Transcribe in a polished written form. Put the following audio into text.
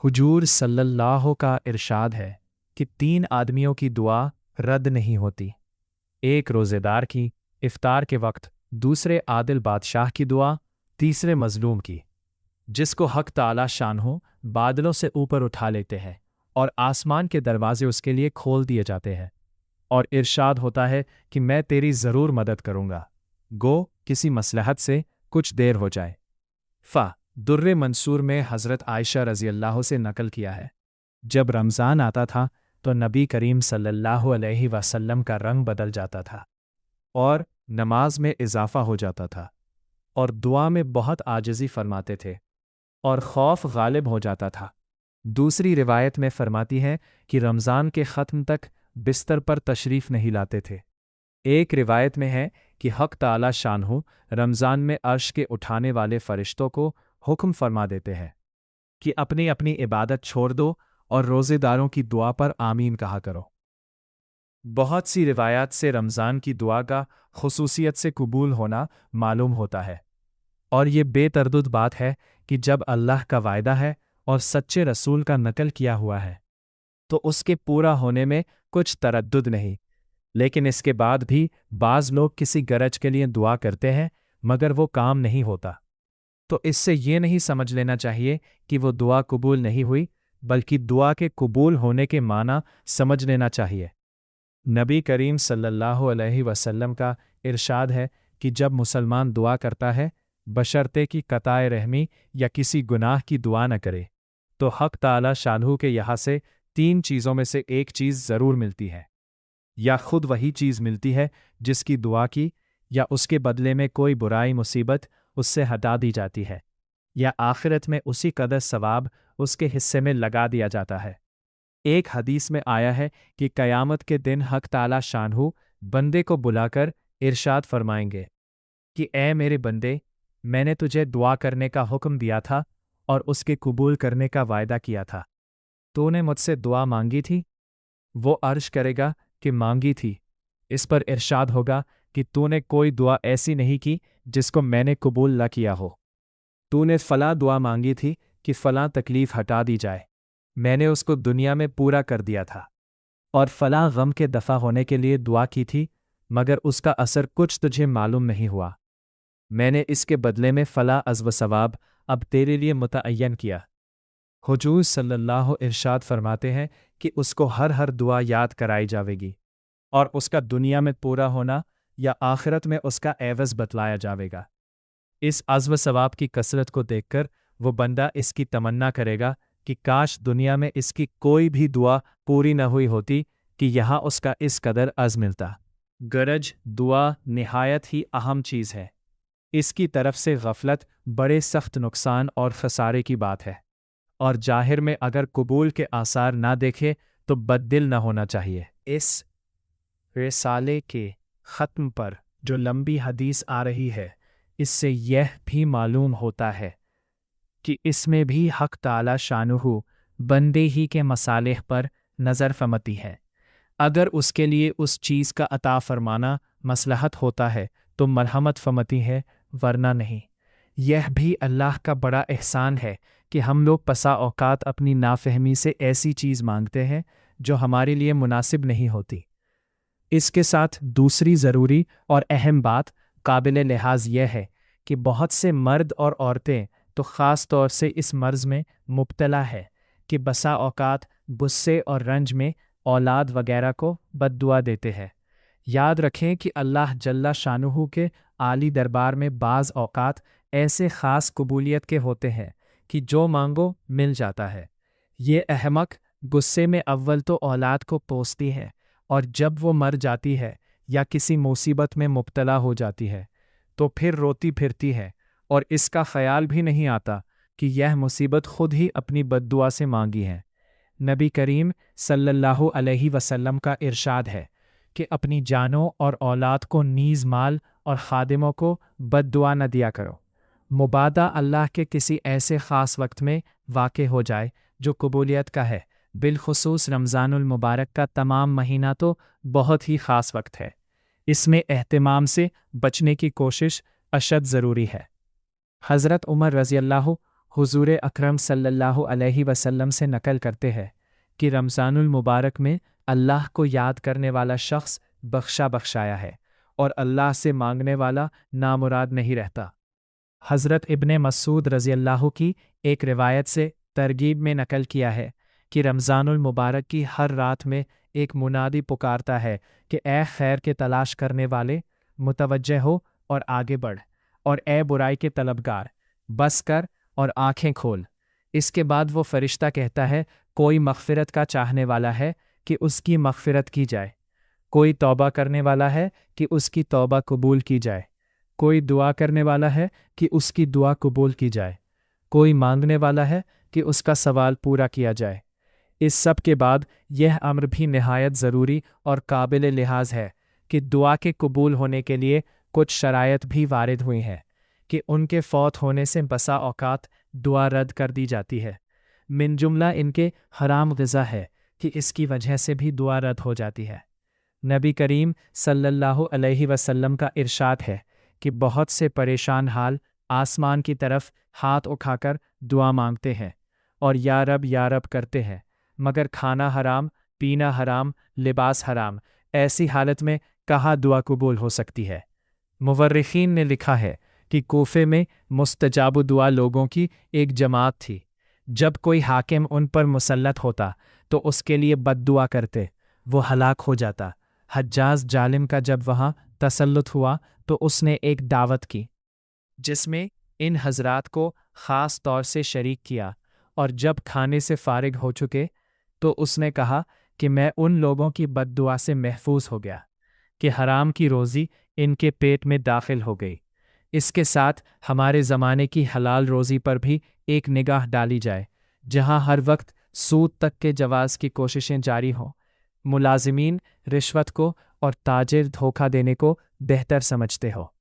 हुजूर सल्लल्लाहु का इरशाद है कि 3 आदमियों की दुआ रद्द नहीं होती। एक रोज़ेदार की इफ्तार के वक्त, दूसरे आदिल बादशाह की दुआ, तीसरे मज़लूम की, जिसको हक़ ताला शानहू बादलों से ऊपर उठा लेते हैं और आसमान के दरवाजे उसके लिए खोल दिए जाते हैं और इरशाद होता है कि मैं तेरी ज़रूर मदद करूँगा, गो किसी मसलहत से कुछ देर हो जाए। दुर्रे मंसूर में हज़रत आयशा रज़ी अल्लाह से नकल किया है, जब रमज़ान आता था तो नबी करीम सल्लल्लाहु अलैहि वसल्लम का रंग बदल जाता था और नमाज में इजाफ़ा हो जाता था और दुआ में बहुत आजिज़ी फरमाते थे और खौफ गालिब हो जाता था। दूसरी रिवायत में फरमाती है कि रमज़ान के ख़त्म तक बिस्तर पर तशरीफ़ नहीं लाते थे। एक रिवायत में है कि हक़ ताला शानहू रमज़ान में अर्श के उठाने वाले फ़रिश्तों को हुक्म फरमा देते हैं कि अपनी अपनी इबादत छोड़ दो और रोज़ेदारों की दुआ पर आमीन कहा करो। बहुत सी रिवायात से रमज़ान की दुआ का खुसूसियत से कबूल होना मालूम होता है और ये बेतरदुद बात है कि जब अल्लाह का वायदा है और सच्चे रसूल का नकल किया हुआ है तो उसके पूरा होने में कुछ तरद्दुद नहीं। लेकिन इसके बाद भी बाज़ लोग किसी गरज के लिए दुआ करते हैं मगर वो काम नहीं होता, तो इससे ये नहीं समझ लेना चाहिए कि वो दुआ कबूल नहीं हुई, बल्कि दुआ के कबूल होने के माना समझ लेना चाहिए। नबी करीम सल्लल्लाहु अलैहि वसल्लम का इरशाद है कि जब मुसलमान दुआ करता है बशर्ते कि कताए रहमी या किसी गुनाह की दुआ न करे, तो हक़ ताला शानहू के यहाँ से 3 चीज़ों में से एक चीज़ ज़रूर मिलती है। या खुद वही चीज़ मिलती है जिसकी दुआ की, या उसके बदले में कोई बुराई मुसीबत उससे हटा दी जाती है, या आखिरत में उसी कदर सवाब उसके हिस्से में लगा दिया जाता है। एक हदीस में आया है कि क़यामत के दिन हक़ ताला शानहू बंदे को बुलाकर इरशाद फरमाएंगे कि ए मेरे बंदे, मैंने तुझे दुआ करने का हुक्म दिया था और उसके कबूल करने का वायदा किया था। तूने मुझसे दुआ मांगी थी? वो अर्श करेगा कि मांगी थी। इस पर इरशाद होगा कि तूने कोई दुआ ऐसी नहीं की जिसको मैंने कबूल न किया हो। तूने फ़लाँ दुआ मांगी थी कि फ़लाँ तकलीफ़ हटा दी जाए, मैंने उसको दुनिया में पूरा कर दिया था। और फ़लाँ गम के दफ़ा होने के लिए दुआ की थी, मगर उसका असर कुछ तुझे मालूम नहीं हुआ। मैंने इसके बदले में फ़लाँ अज़्व सवाब अब तेरे लिए मुतअय्यन किया। हुजूर सल्लल्लाहु इरशाद फरमाते हैं कि उसको हर दुआ याद कराई जावेगी और उसका दुनिया में पूरा होना या आखिरत में उसका एवज़ बतलाया जावेगा। इस अज़्व सवाब की कसरत को देखकर वो बंदा इसकी तमन्ना करेगा कि काश दुनिया में इसकी कोई भी दुआ पूरी न हुई होती कि यहाँ उसका इस कदर अज़्म मिलता। गरज दुआ निहायत ही अहम चीज़ है। इसकी तरफ से गफलत बड़े सख्त नुकसान और खसारे की बात है, और जाहिर में अगर कबूल के आसार ना देखे तो बददिल न होना चाहिए। इस रिसाले के ख़त्म पर जो लंबी हदीस आ रही है, इससे यह भी मालूम होता है कि इसमें भी हक़ ताला शानहू बंदे ही के मसालिह पर नज़र फमती है। अगर उसके लिए उस चीज़ का अता फरमाना मसलहत होता है तो मरहमत फमती है, वरना नहीं। यह भी अल्लाह का बड़ा एहसान है कि हम लोग पसा औकात अपनी नाफहमी से ऐसी चीज़ मांगते हैं जो हमारे लिए मुनासिब नहीं होती। इसके साथ दूसरी ज़रूरी और अहम बात काबिल लिहाज यह है कि बहुत से मर्द और औरतें तो ख़ास तौर से इस मर्ज़ में मुब्तला है कि बसा औकात गुस्से और रंज में औलाद वगैरह को बद्दुआ देते हैं। याद रखें कि अल्लाह जल्ला शानुहु के आली दरबार में बाज़ औकात ऐसे ख़ास कबूलियत के होते हैं कि जो मांगो मिल जाता है। ये अहमक गुस्से में अव्वल तो औलाद को पोसती है, और जब वो मर जाती है या किसी मुसीबत में मुब्तला हो जाती है तो फिर रोती फिरती है और इसका ख्याल भी नहीं आता कि यह मुसीबत खुद ही अपनी बद्दुआ से मांगी है। नबी करीम सल्लल्लाहु अलैहि वसल्लम का इरशाद है कि अपनी जानों और औलाद को नीज़ माल और खादिमों को बद्दुआ न दिया करो। मुबादा अल्लाह के किसी ऐसे ख़ास वक्त में वाक़े हो जाए जो कबूलियत का है। बिलखुसूस रमज़ानुल मुबारक का तमाम महीना तो बहुत ही ख़ास वक्त है। इसमें एहतिमाम से बचने की कोशिश अशद ज़रूरी है। हज़रत उमर रज़ी अल्लाहु हुजूर अकरम सल्लल्लाहु अलैहि वसल्लम से नकल करते हैं कि रमज़ानुल मुबारक में अल्लाह को याद करने वाला शख्स बख्शाया है और अल्लाह से मांगने वाला नामुराद नहीं रहता। हज़रत इब्ने मसूद रज़ी अल्लाह की एक रिवायत से तरगीब में नकल किया है कि रमज़ानुल मुबारक की हर रात में एक मुनादी पुकारता है कि ए खैर के तलाश करने वाले, मुतवज्जे हो और आगे बढ़, और ए बुराई के तलबगार, बस कर और आंखें खोल। इसके बाद वो फरिश्ता कहता है, कोई मग़फ़िरत का चाहने वाला है कि उसकी मग़फ़िरत की जाए, कोई तौबा करने वाला है कि उसकी तौबा कबूल की जाए, कोई दुआ करने वाला है कि उसकी दुआ कबूल की जाए, कोई मांगने वाला है कि उसका सवाल पूरा किया जाए। इस सब के बाद यह अम्र भी निहायत ज़रूरी और काबिल लिहाज है कि दुआ के कबूल होने के लिए कुछ शराइत भी वारिद हुई हैं कि उनके फौत होने से बसा औकात दुआ रद्द कर दी जाती है। मिन जुमला इनके हराम ग़िज़ा है कि इसकी वजह से भी दुआ रद्द हो जाती है। नबी करीम सल्लल्लाहु अलैहि वसल्लम का इरशाद है कि बहुत से परेशान हाल आसमान की तरफ हाथ उठाकर दुआ मांगते हैं और या रब करते हैं, मगर खाना हराम, पीना हराम, लिबास हराम, ऐसी हालत में कहाँ दुआ कबूल हो सकती है। मुवर्रिखीन ने लिखा है कि कूफे में मुस्तजाबु दुआ लोगों की एक जमात थी। जब कोई हाकिम उन पर मुसल्लत होता तो उसके लिए बद्दुआ करते, वो हलाक हो जाता। हज्जाज जालिम का जब वहाँ तसल्लुत हुआ तो उसने एक दावत की जिसमें इन हजरात को ख़ास तौर से शरीक किया, और जब खाने से फारिग हो चुके तो उसने कहा कि मैं उन लोगों की बद्दुआ से महफूज हो गया कि हराम की रोज़ी इनके पेट में दाखिल हो गई। इसके साथ हमारे ज़माने की हलाल रोज़ी पर भी एक निगाह डाली जाए, जहाँ हर वक्त सूद तक के जवाज़ की कोशिशें जारी हों। मुलाजिमीन रिश्वत को और ताजिर धोखा देने को बेहतर समझते हो।